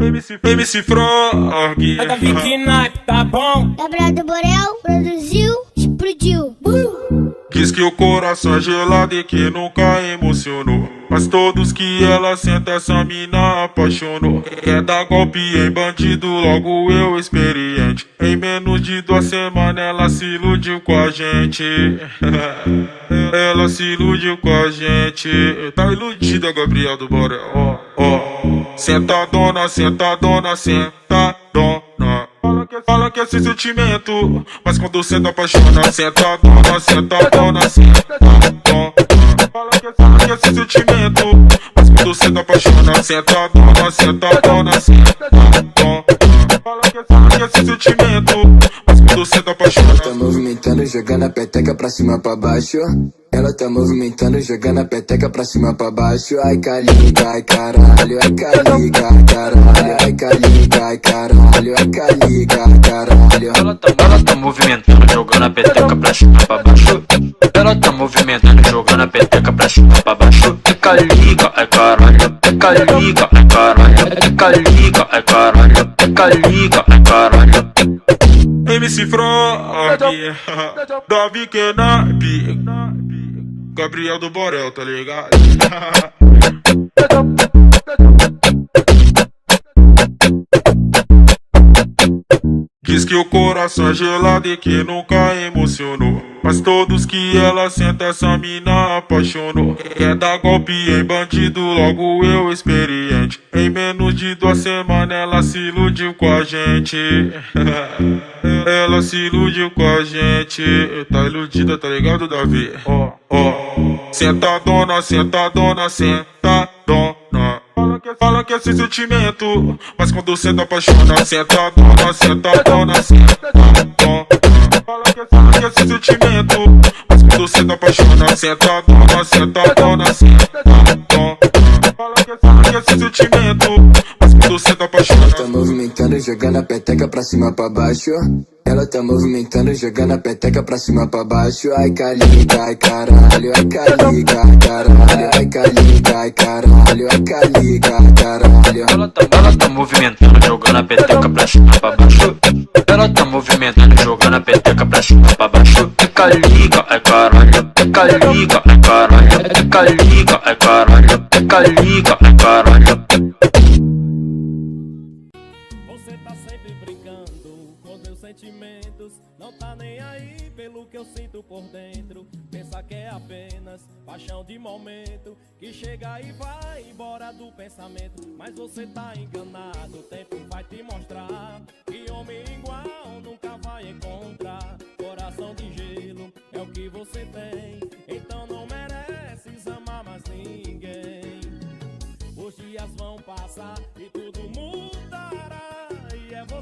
MC Frog. Cada Vicky tá bom. Gabriel do Borel produziu, explodiu. Diz que o coração é gelado e que nunca emocionou, mas todos que ela senta essa mina apaixonou. Quer dar golpe em bandido, logo eu experiente. Em menos de 2 semanas ela se iludiu com a gente. Ela se iludiu com a gente. Tá iludida, Gabriel do Borel. Ó, sentadona, sentadona, sentadona. Fala que é sem sentimento, mas quando senta apaixona. Sentadona, sentadona, sentadona. Fala que é sem sentimento, mas quando senta apaixona. Sentadona, sentadona, sentadona. Fala que é sem sentimento, mas quando senta apaixona. Ela tá movimentando, jogando a peteca pra cima pra baixo. Ela tá movimentando, jogando a peteca pra cima pra baixo. Ai caliga, ai caralho, ai caliga, ai caralho, ai caliga, ai caralho, ai caliga, ai caralho. Ela tá movimentando, jogando a peteca pra cima pra baixo. Ela tá movimentando, jogando a peteca pra cima pra baixo. Ai caliga, ai caralho, ai caliga, ai caralho, ai caliga, ai caralho, ai caliga, ai caralho. MC Frog, Davi Kenap, Gabriel do Borel, tá ligado? Diz que o coração é gelado e que nunca emocionou, mas todos que ela senta essa mina apaixonou. Quer dar golpe em bandido, logo eu experiente. Em menos de 2 semanas ela se iludiu com a gente. Ela se iludiu com a gente. Tá iludida, tá ligado, Davi? Ó, sentadona, sentadona, sentadona. Fala que é sem sentimento, mas quando senta apaixona. Sentadona, sentadona, sentadona. Fala que é sem sentimento, mas quando senta apaixona. Sentadona, sentadona, sentadona. Fala que é sem sentimento, mas quando senta apaixona. Ela tá movimentando, jogando a peteca pra cima pra baixo. Ela tá movimentando, jogando a peteca pra cima pra baixo. Ai caliga, ai caralho, ai caliga, ai caralho, ai caliga, ai caralho, ai caliga, ai caralho. Ela tá movimentando, jogando a peteca pra cima pra baixo. Ela tá movimentando, jogando a peteca pra cima pra baixo. Ai caliga, ai caralho, ai caliga, ai caralho, ai caliga, ai caralho, ai caliga, ai caralho. Você tá sempre brincando com os meus sentimentos. Não tá nem aí pelo que eu sinto por dentro. Pensa que é apenas paixão de momento, que chega e vai embora do pensamento. Mas você tá enganado, o tempo vai te mostrar que homem igual nunca vai encontrar. Coração de gelo é o que você tem, então não mereces amar mais ninguém. Os dias vão passar e tudo mudará, e é você